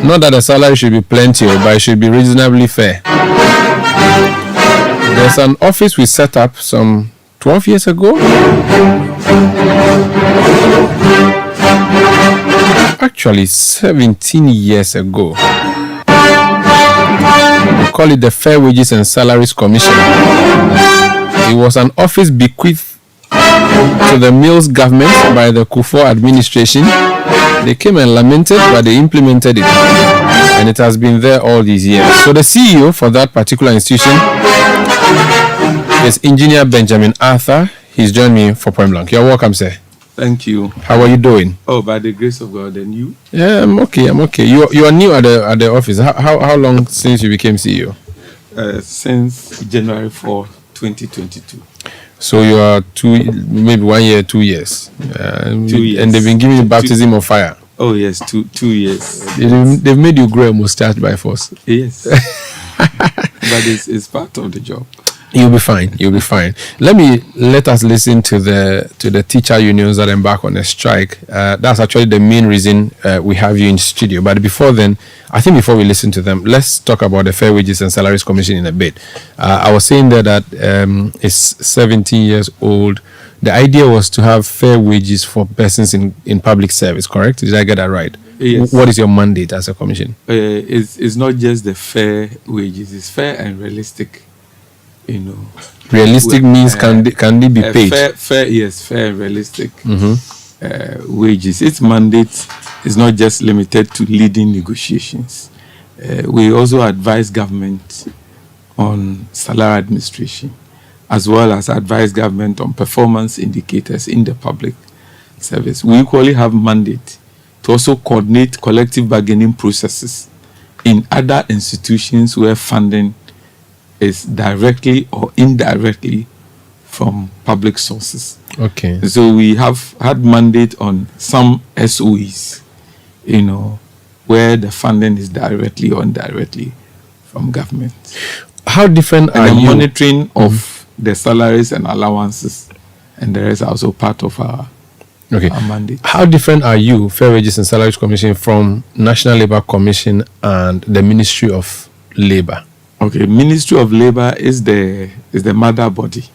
Not that the salary should be plenty, but it should be reasonably fair. There's an office we set up some 12 years ago. Actually, 17 years ago. We call it the Fair Wages and Salaries Commission. It was an office bequeathed to the Mills government by the Kufuor administration. They came and lamented, but they implemented it. And it has been there all these years. So the CEO for that particular institution is Engineer Benjamin Arthur. He's joined me for Point Blank. You're welcome, sir. Thank you. How are you doing? Oh, by the grace of God, and you? Yeah, I'm okay. You are new at the office. How long since you became CEO? Since January 4, 2022. So you are maybe 1 year, 2 years. 2 years. And they've been giving you baptism of fire. Oh yes, 2 years. They've made you grow a mustache by force. Yes. But it's part of the job. You'll be fine. Let us listen to the teacher unions that embark on a strike. That's actually the main reason we have you in studio. But before we listen to them, let's talk about the Fair Wages and Salaries Commission in a bit. I was saying there that it's 17 years old. The idea was to have fair wages for persons in public service, correct? Did I get that right? Yes. What is your mandate as a commission? It's not just the fair wages, it's fair and realistic. Realistic means can they be paid? Fair and realistic wages. Its mandate is not just limited to leading negotiations. We also advise government on salary administration, as well as advise government on performance indicators in the public service. We equally have mandate to also coordinate collective bargaining processes in other institutions where funding is directly or indirectly from public sources. Okay. So we have had mandate on some SOEs, where the funding is directly or indirectly from government. How different are you? Monitoring of the salaries and allowances, and the rest are also part of our mandate. How different are you, Fair Wages and Salaries Commission, from National Labour Commission and the Ministry of Labour? Okay, Ministry of Labour is the mother body.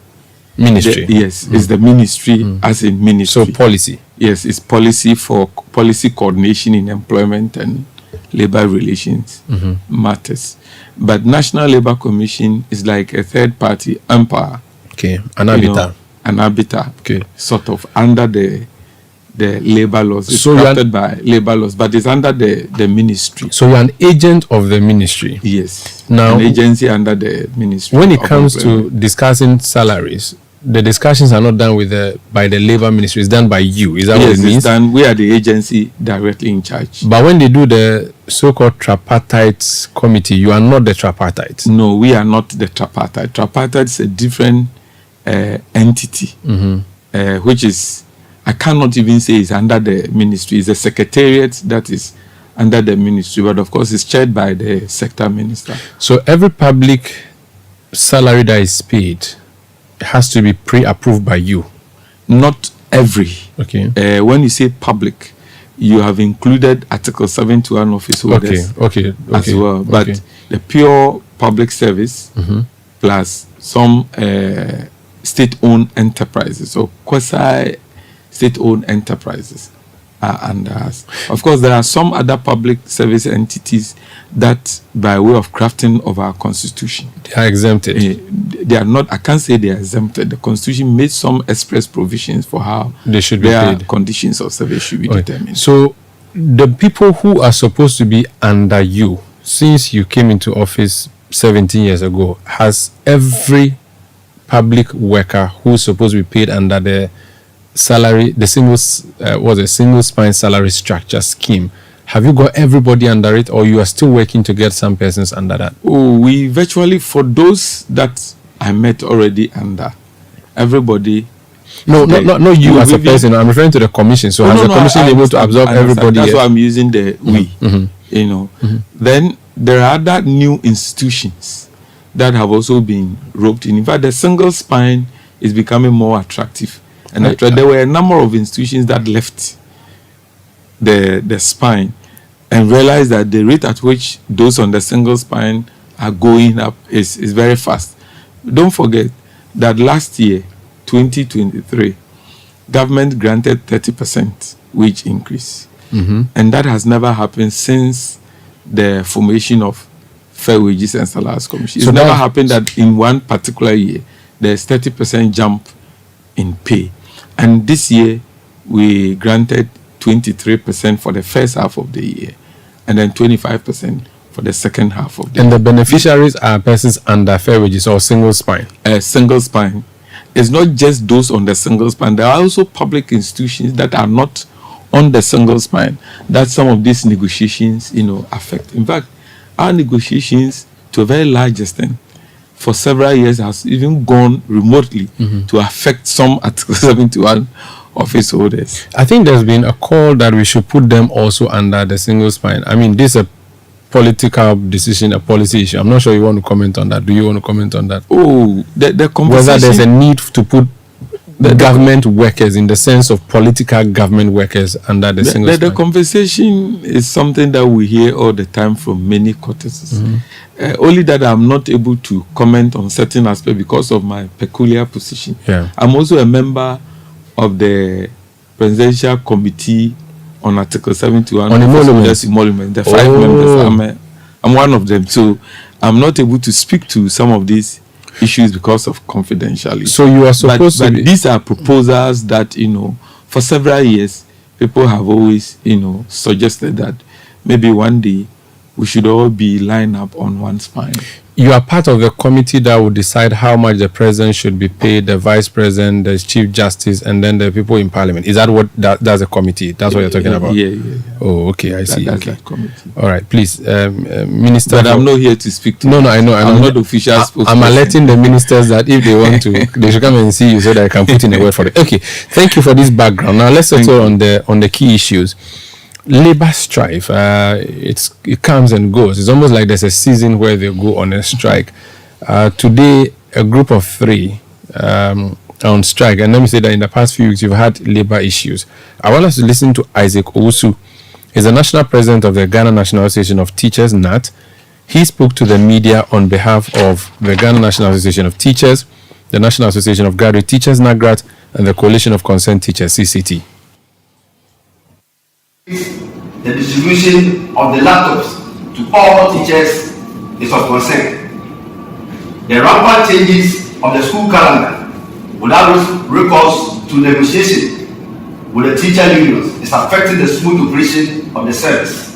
Ministry? Yes, it's the ministry as in ministry. So policy? Yes, it's policy for policy coordination in employment and labour relations matters. But National Labour Commission is like a third party umpire. Okay, an arbiter. An arbiter, okay, sort of under the labour laws. It's crafted by labour laws, but it's under the ministry. So you're an agent of the ministry? Yes. Now, an agency under the ministry. When it comes to discussing salaries, the discussions are not done by the labour ministry. It's done by you. Is that what it means? It's done. We are the agency directly in charge. But when they do the so-called tripartite committee, you are not the tripartite. No, we are not the tripartite. Tripartite is a different entity, which is, I cannot even say it's under the ministry. It's a secretariat that is under the ministry, but of course it's chaired by the sector minister. So every public salary that is paid has to be pre-approved by you? Not every. Okay. When you say public, you have included Article 721 office holders as well. But the pure public service plus some state-owned enterprises, so quasi-state-owned enterprises are under us. Of course, there are some other public service entities that, by way of crafting of our constitution, they are exempted. They are not. I can't say they are exempted. The constitution made some express provisions for how they should be paid. Conditions of service should be determined. So, the people who are supposed to be under you, since you came into office 17 years ago, has every public worker who is supposed to be paid under the salary, the single spine salary structure scheme, have you got everybody under it, or you are still working to get some persons under that? Oh, we virtually, for those that I met already under, everybody. No, not you as a person. I'm referring to the commission. So has the commission able to absorb everybody? That's why I'm using the we. Then there are other new institutions that have also been roped in. In fact, the single spine is becoming more attractive. And there were a number of institutions that left the spine and realize that the rate at which those on the single spine are going up is very fast. Don't forget that last year, 2023, government granted 30% wage increase. And that has never happened since the formation of Fair Wages and Salaries Commission. It's never happened that in one particular year, there's 30% jump in pay. And this year, we granted 23% for the first half of the year, and then 25% for the second half of the year. And the beneficiaries are persons under fair wages or single spine? Single spine. It's not just those on the single spine. There are also public institutions that are not on the single spine that some of these negotiations, affect. In fact, our negotiations, to a very large extent, for several years, has even gone remotely to affect some Article 71 office holders. I think there's been a call that we should put them also under the single spine. I mean, this is a political decision, a policy issue. I'm not sure you want to comment on that. Do you want to comment on that? Oh, the conversation... Whether there's a need to put the government workers, in the sense of political government workers, under the single spine. The conversation is something that we hear all the time from many quarters. Only that I'm not able to comment on certain aspects because of my peculiar position. Yeah. I'm also a member of the Presidential Committee on Article 71 on emolument. The 5 members. I'm one of them. So I'm not able to speak to some of these issues because of confidentiality. So you are supposed to... But these are proposals that, for several years, people have always, suggested that maybe one day we should all be lined up on one spine. You are part of the committee that will decide how much the president should be paid, the vice president, the chief justice, and then the people in parliament. Is that what that's a committee? That's what you're talking about? Yeah. Oh, okay, I see. That's okay. that committee. All right, please, Minister. But I'm not here to speak to. No, I know. I'm not official spokesperson. I'm alerting the ministers that if they want to, they should come and see you so that I can put in a word for it. Okay, thank you for this background. Now let's settle on the key issues. Labor strife, it comes and goes. It's almost like there's a season where they go on a strike. Today, a group of 3 on strike. And let me say that in the past few weeks, you've had labor issues. I want us to listen to Isaac Owusu. He's the national president of the Ghana National Association of Teachers, NAT. He spoke to the media on behalf of the Ghana National Association of Teachers, the National Association of Graduate Teachers, NAGRAT, and the Coalition of Concerned Teachers, CCT. The distribution of the laptops to all teachers is of concern. The rampant changes of the school calendar without recourse to negotiation with the teacher unions is affecting the smooth operation of the service.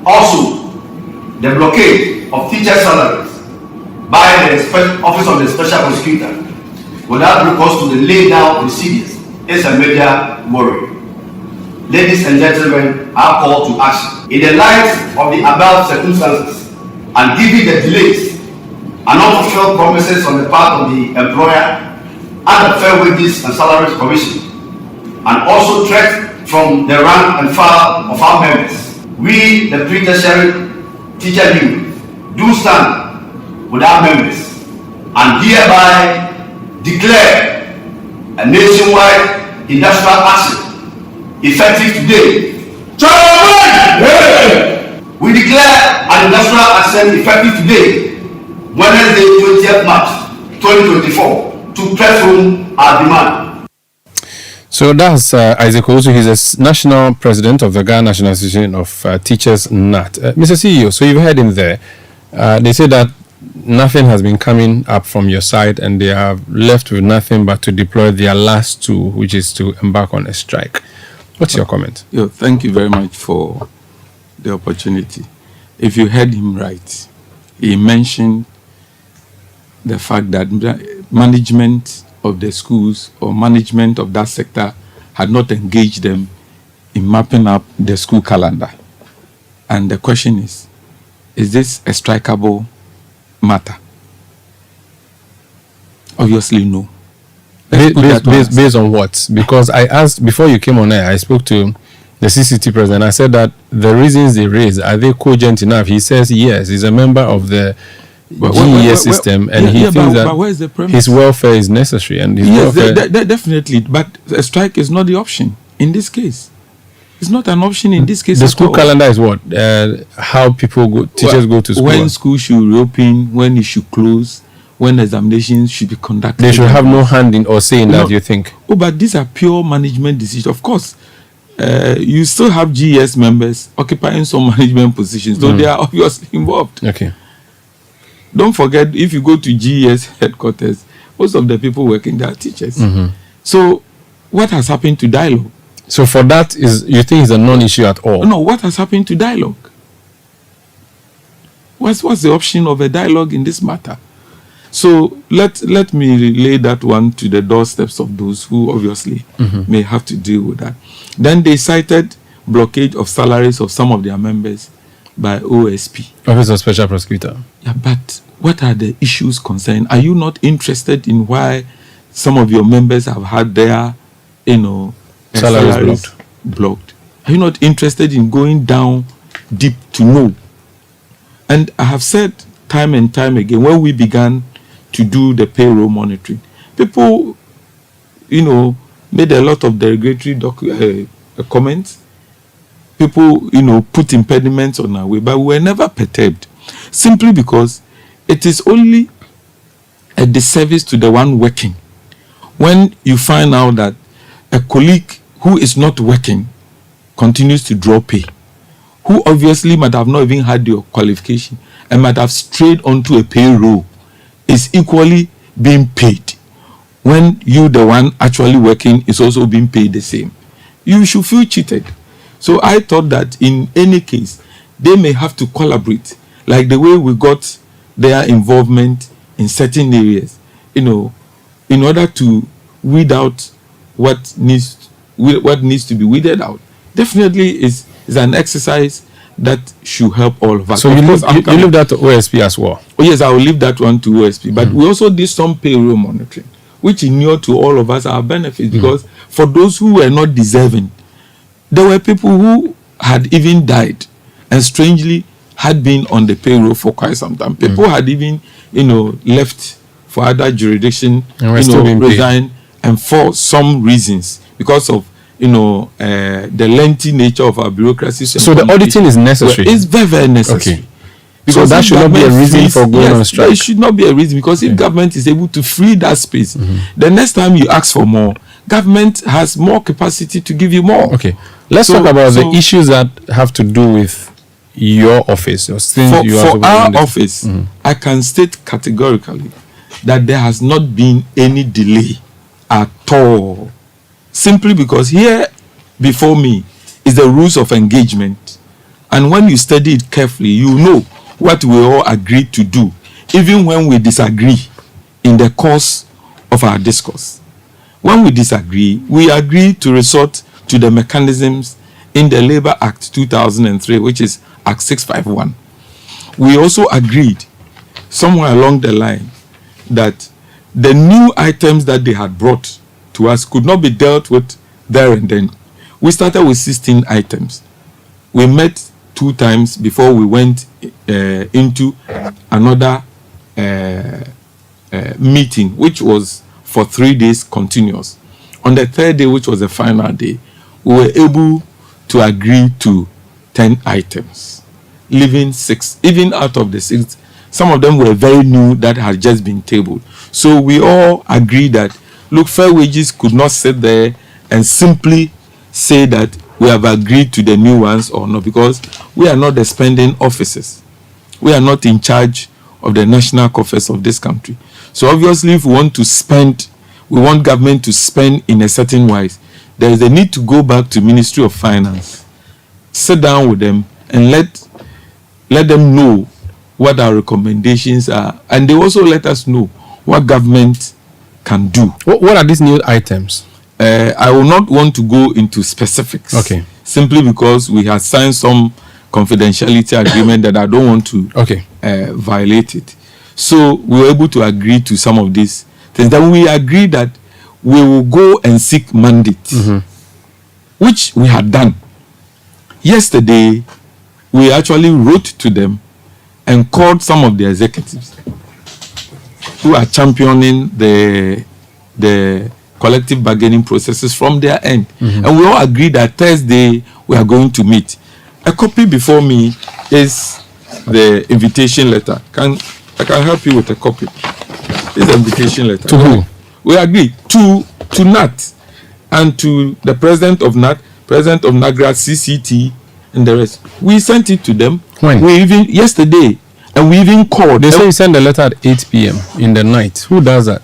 Also, the blockade of teacher salaries by the Office of the Special Prosecutor without recourse to the laid down procedures is a major worry. Ladies and gentlemen, I call to action. In the light of the above circumstances and given the delays and unfulfilled promises on the part of the employer and the Fair Wages and Salaries Commission, and also threats from the rank and file of our members, we, the pre-tertiary teacher union, do stand with our members and hereby declare a nationwide industrial action effective today. We declare an industrial action effective today, Wednesday, 20th March 2024, to press home our demand. So that's Isaac Owusu. He's a national president of the Ghana National Association of Teachers, NAT. Mr. CEO, so you've heard him there. They say that nothing has been coming up from your side and they are left with nothing but to deploy their last tool, which is to embark on a strike. What's your comment? Thank you very much for the opportunity. If you heard him right, he mentioned the fact that management of the schools or management of that sector had not engaged them in mapping up the school calendar. And the question is this a strikeable matter? Obviously, no. Based on what? Because I asked, before you came on air, I spoke to the CCT president. I said that the reasons they raise, are they cogent enough? He says yes. He's a member of the GES system, and he thinks that his welfare is necessary. And his welfare... definitely. But a strike is not the option in this case. It's not an option in this case. The at school all. calendar is what? How people go, teachers go to school. When school should reopen, when it should close, when examinations should be conducted. They should have no hand in or say in that, you think? Oh, but these are pure management decisions. Of course, you still have GS members occupying some management positions, so they are obviously involved. Okay. Don't forget, if you go to GS headquarters, most of the people working there are teachers. So, what has happened to dialogue? So for that, you think it's a non-issue at all? No, what has happened to dialogue? What's the option of a dialogue in this matter? So let me relay that one to the doorsteps of those who obviously may have to deal with that. Then they cited blockage of salaries of some of their members by OSP. Office of Special Prosecutor. Yeah, but what are the issues concerned? Are you not interested in why some of your members have had their, salaries blocked? Are you not interested in going down deep to know? And I have said time and time again, when we began to do the payroll monitoring, people, made a lot of derogatory comments. People, put impediments on our way, but we were never perturbed, simply because it is only a disservice to the one working when you find out that a colleague who is not working continues to draw pay, who obviously might have not even had your qualification and might have strayed onto a payroll, is equally being paid when you, the one actually working, is also being paid the same. You should feel cheated. So I thought that in any case, they may have to collaborate, like the way we got their involvement in certain areas, in order to weed out what needs to be weeded out. Definitely is an exercise that should help all of us. So you leave that to OSP as well? Oh yes, I will leave that one to OSP. But we also did some payroll monitoring, which inured to all of us our benefits, because for those who were not deserving, there were people who had even died and strangely had been on the payroll for quite some time. People had even, left for other jurisdiction, resigned, and for some reasons, because of the lengthy nature of our bureaucracy. So the auditing is necessary. It's very, very necessary. Okay. Because so that should not be a reason for going on strike. It should not be a reason, because if government is able to free that space, the next time you ask for more, government has more capacity to give you more. Okay. Let's talk about the issues that have to do with your office. For our office, I can state categorically that there has not been any delay at all. Simply because here before me is the rules of engagement. And when you study it carefully, you know what we all agreed to do, even when we disagree in the course of our discourse. When we disagree, we agree to resort to the mechanisms in the Labour Act 2003, which is Act 651. We also agreed somewhere along the line that the new items that they had brought to us could not be dealt with there and then. We started with 16 items. We met 2 times before we went into another meeting, which was for 3 days continuous. On the 3rd day, which was the final day, we were able to agree to 10 items, leaving 6. Even out of the 6, some of them were very new that had just been tabled. So we all agreed that, look, fair wages could not sit there and simply say that we have agreed to the new ones or not, because we are not the spending officers. We are not in charge of the national coffers of this country. So obviously, if we want to spend, we want government to spend in a certain wise, there is a need to go back to Ministry of Finance, sit down with them, and let them know what our recommendations are, and they also let us know what government can do. What are these new items? I will not want to go into specifics. Okay. Simply because we have signed some confidentiality agreement that I don't want to violate it. So we were able to agree to some of these things. Then we agreed that we will go and seek mandates, which we had done. Yesterday, we actually wrote to them and called some of the executives who are championing the collective bargaining processes from their end. And we all agreed that Thursday we are going to meet. A copy before me is the invitation letter. I can help you with a copy. This is the invitation letter. To who? We agreed to NAT and to the president of NAT, president of NAGRA, CCT, and the rest. We sent it to them. When? Yesterday, and we even called. They say you sent the letter at 8 p.m. in the night. Who does that?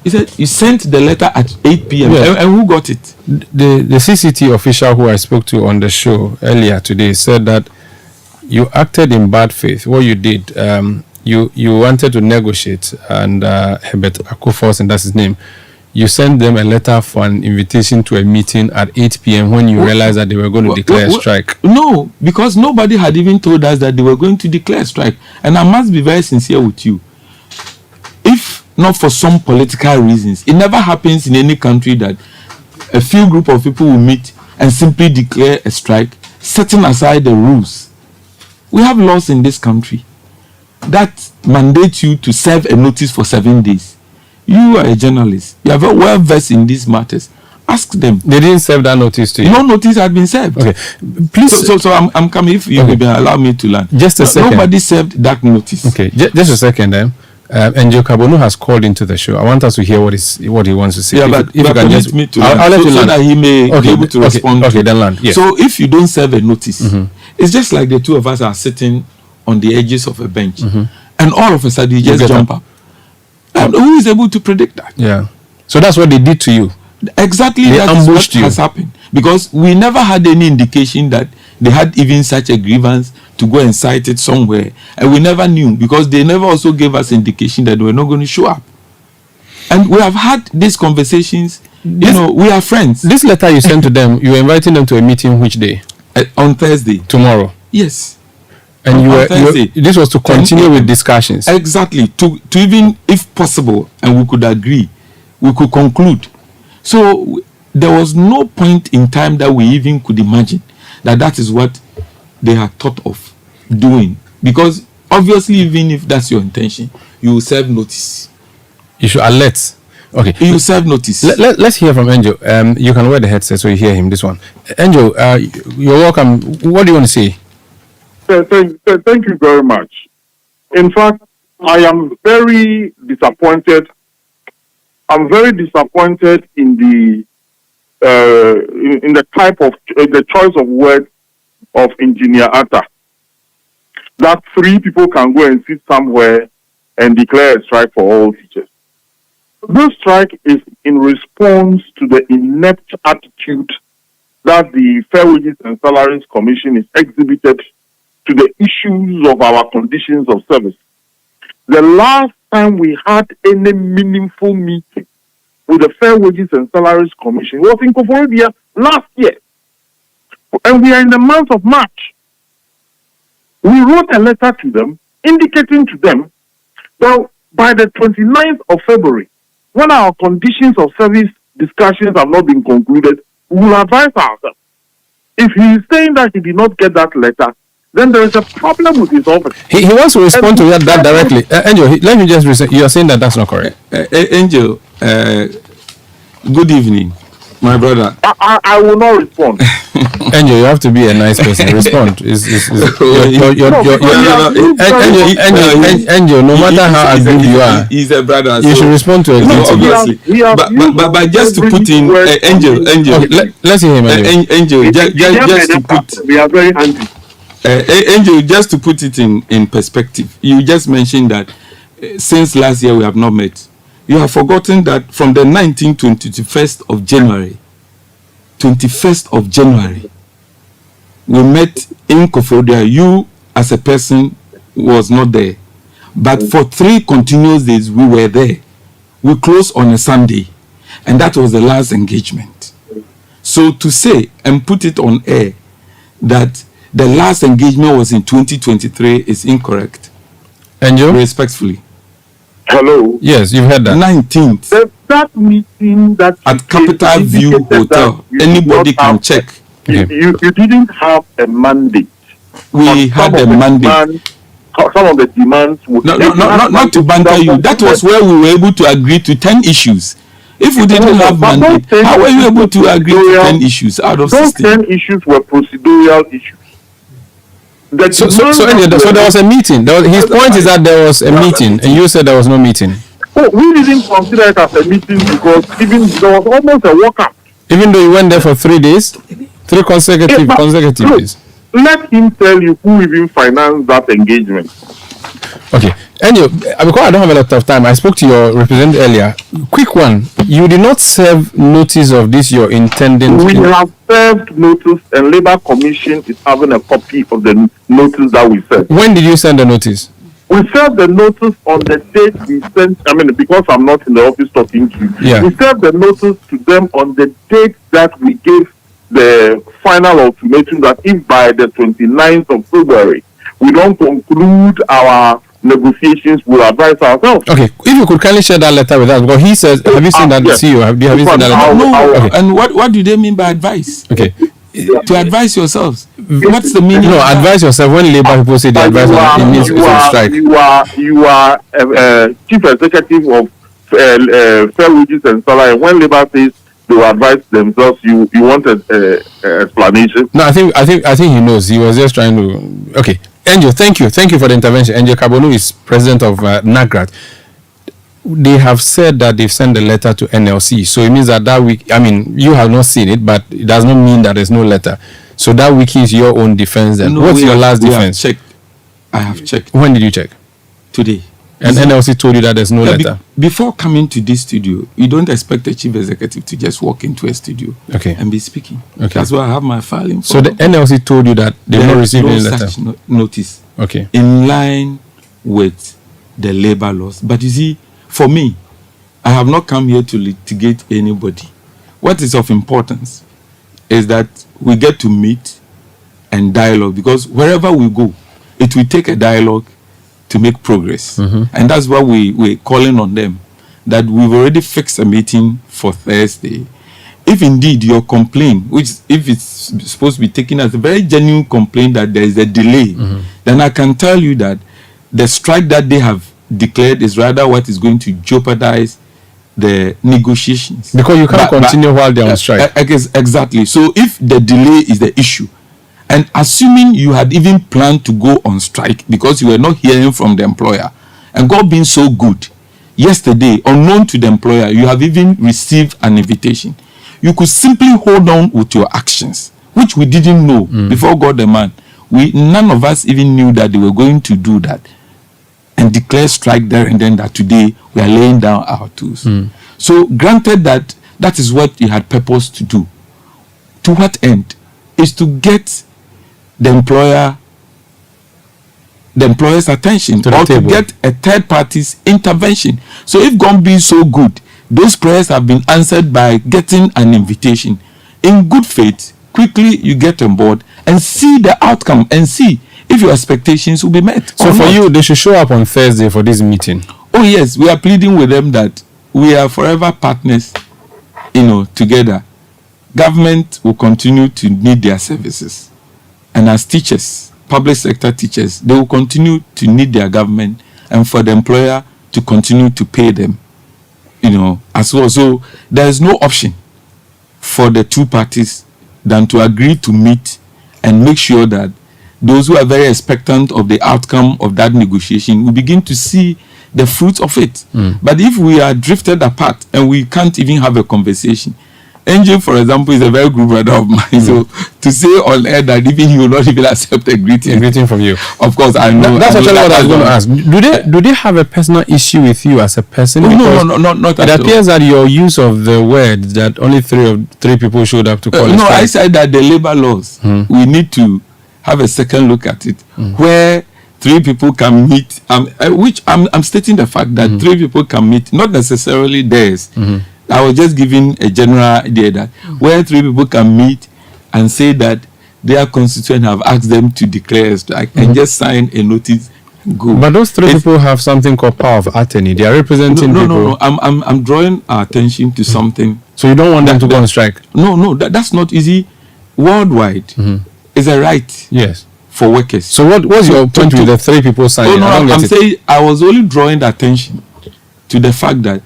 He said you sent the letter at 8 p.m. Yeah. And who got it? The CCT official who I spoke to on the show earlier today said that you acted in bad faith. What you did, you wanted to negotiate, and Herbert Akufos, and that's his name. You sent them a letter for an invitation to a meeting at 8 p.m. when you realized that they were going to declare a strike. No, because nobody had even told us that they were going to declare a strike. And I must be very sincere with you. If not for some political reasons, it never happens in any country that a few group of people will meet and simply declare a strike, setting aside the rules. We have laws in this country that mandate you to serve a notice for 7 days. You are a journalist. You are very well versed in these matters. Ask them. They didn't serve that notice to you. No notice had been served. Okay, please. So I'm coming. If you will allow me to learn. Just a second. Nobody served that notice. Okay, just a second. Angel Kabonu has called into the show. I want us to hear what he wants to say. Yeah, if you can just me to I'll let you so land. that he may be able to respond. Okay, then land. Yes. So if you don't serve a notice, it's just like the two of us are sitting on the edges of a bench, and all of a sudden you just jump up. And who is able to predict that? Yeah. So that's what they did to you. Exactly. That is what has happened. Because we never had any indication that they had even such a grievance to go and cite it somewhere. And we never knew, because they never also gave us indication that they were not going to show up. And we have had these conversations. We are friends. This letter you sent to them, you were inviting them to a meeting which day? On Thursday. Tomorrow? Yes. And this was to continue with discussions. Exactly. To even, if possible, and we could agree, we could conclude. So there was no point in time that we even could imagine that is what they had thought of doing. Because obviously, even if that's your intention, you will serve notice. You should alert. Okay. You will serve notice. Let's hear from Angel. You can wear the headset so you hear him. This one. Angel, you're welcome. What do you want to say? Thank you very much. In fact, I am very disappointed. I'm very disappointed in the type of the choice of words of Engineer Atta. That 3 people can go and sit somewhere and declare a strike for all teachers. This strike is in response to the inept attitude that the Fair Wages and Salaries Commission is exhibited to the issues of our conditions of service. The last time we had any meaningful meeting with the Fair Wages and Salaries Commission was in Koforidua last year. And we are in the month of March. We wrote a letter to them indicating to them that by the 29th of February, when our conditions of service discussions have not been concluded, we will advise ourselves. If he is saying that he did not get that letter, then there is a problem with his office. He wants to respond to that directly. Angel, let me just reset. You are saying that that's not correct. Angel, good evening, my brother. I will not respond. Angel, you have to be a nice person. Respond. Angel, no matter how agreed you are, he's a brother. You should respond to it. Obviously. But just to put in, Angel. Okay, let's hear him. Angel, just to put. We are very angry. Angel, just to put it in perspective, you just mentioned that since last year we have not met. You have forgotten that from the 19th to 21st of January, we met in Koforidua. You, as a person, was not there. But for 3 continuous days, we were there. We closed on a Sunday. And that was the last engagement. So to say and put it on air that the last engagement was in 2023 is incorrect. Angel? Respectfully. Hello. Yes, you've heard that. 19th. That meeting that at Capital View Hotel. Anybody can check. You didn't have a mandate. We had a mandate. Some of the demands would not to banter you. That was where we were able to agree to 10 issues. If we didn't have mandate, how were you able to agree to 10 issues out of 16? Those 10 issues were procedural issues. So there was a meeting. His point is that there was a meeting, and you said there was no meeting. Oh, we didn't consider it as a meeting because even there was almost a walkout. Even though you went there for 3 days, 3 consecutive days. Let him tell you who even financed that engagement. Okay. Anyway, because I don't have a lot of time, I spoke to your representative earlier. Quick one. You did not serve notice of this, your intending. We have served notice, and Labour Commission is having a copy of the notice that we sent. When did you send the notice? We served the notice on the date we sent. I mean, because I'm not in the office talking to you. Yeah. We served the notice to them on the date that we gave the final ultimatum that if by the 29th of February we don't conclude our negotiations, we'll advise ourselves. Okay, if you could kindly share that letter with us, because he says, have you seen that? Yes. CEO, have you seen that letter? No. Okay. And what do they mean by advice? Okay. To advise yourselves. What's the meaning? No, advise yourself. When Labour people say they advise, it means it's a strike. You are chief executive of Fair Wages and Salaries. When Labour says they will advise themselves, you want an explanation? No, I think he knows. He was just trying to. Okay, Angel, thank you for the intervention. Angel Kabonu is president of NAGRAT. They have said that they've sent a letter to NLC, so it means that week. I mean, you have not seen it, but it does not mean that there's no letter. So that week is your own defense. Then, what's your last defense? I have checked. When did you check? Today. And NLC told you that there's no letter. Before coming to this studio, you don't expect a chief executive to just walk into a studio and be speaking. Okay. That's why I have my filing. So the NLC told you that they've not received any letter. Notice. Okay. In line with the labor laws. But you see, for me, I have not come here to litigate anybody. What is of importance is that we get to meet and dialogue, because wherever we go, it will take a dialogue to make progress. And that's why we're calling on them, that we've already fixed a meeting for Thursday. If indeed your complaint, which if it's supposed to be taken as a very genuine complaint that there is a delay, then I can tell you that the strike that they have declared is rather what is going to jeopardize the negotiations. Because you can't continue while they're on strike. Exactly. So if the delay is the issue, and assuming you had even planned to go on strike because you were not hearing from the employer, and God being so good, yesterday, unknown to the employer, you have even received an invitation. You could simply hold on with your actions, which we didn't know before God the man. None of us even knew that they were going to do that and declare strike there and then, that today we are laying down our tools. So granted that that is what you had purpose to do. To what end? Is to get the employer's attention, or to get a third party's intervention. So if God being so good, those prayers have been answered by getting an invitation. In good faith, quickly you get on board and see the outcome and see if your expectations will be met. So for you, they should show up on Thursday for this meeting. Oh yes, we are pleading with them that we are forever partners, together. Government will continue to need their services. And as teachers, public sector teachers, they will continue to need their government, and for the employer to continue to pay them, as well. So there is no option for the two parties than to agree to meet and make sure that those who are very expectant of the outcome of that negotiation will begin to see the fruits of it. But if we are drifted apart and we can't even have a conversation, Angel, for example, is a very good brother of mine. So to say on air that even he will not even accept a greeting from you, of course, I know. That's actually what I was going to ask. Do they have a personal issue with you as a person? No, not at all. It appears that your use of the word that only three people showed up to call. No, I said that the labor laws, we need to have a second look at it, where 3 people can meet. Which I'm stating the fact that 3 people can meet, not necessarily theirs. I was just giving a general idea that where 3 people can meet and say that their constituent have asked them to declare a strike and just sign a notice. Go. But those 3 people have something called power of attorney. They are representing people. No. I'm drawing our attention to something. So you don't want them to go on strike? No. That's not easy. Worldwide, is a right. Yes. For workers. So what's your point with the 3 people signing? I'm saying I was only drawing the attention to the fact that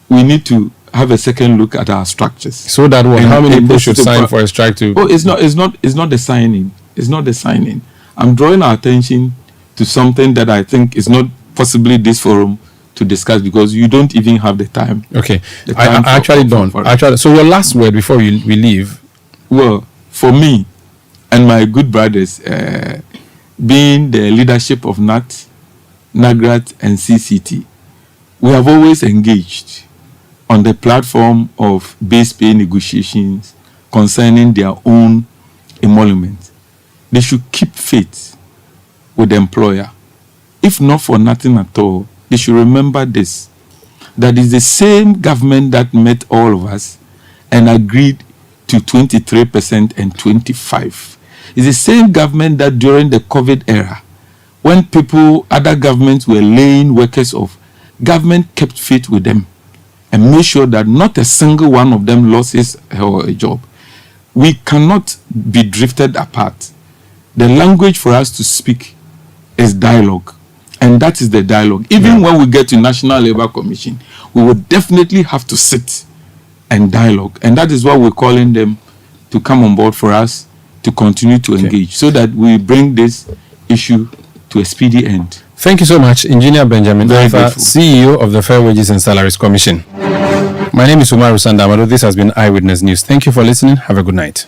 we need to have a second look at our structures. So that what? How many people should sign for a strike to? Oh, it's not the signing. It's not the signing. I'm drawing our attention to something that I think is not possibly this forum to discuss, because you don't even have the time. Okay, I actually don't. Actually, so your last word before we leave. Well, for me and my good brothers, being the leadership of NAT, NAGRAT, and CCT, we have always engaged on the platform of base pay negotiations concerning their own emolument. They should keep faith with the employer. If not for nothing at all, they should remember this, that is the same government that met all of us and agreed to 23% and 25%. It's the same government that during the COVID era, when other governments were laying workers off, government kept faith with them and made sure that not a single one of them lost his or a job. We cannot be drifted apart. The language for us to speak is dialogue, and that is the dialogue. Even when we get to National Labour Commission, we will definitely have to sit and dialogue, and that is why we're calling them to come on board for us to continue to engage, so that we bring this issue to a speedy end. Thank you so much, Engineer Benjamin Arthur, CEO of the Fair Wages and Salaries Commission. My name is Umaru Sandamado. This has been Eyewitness News. Thank you for listening. Have a good night.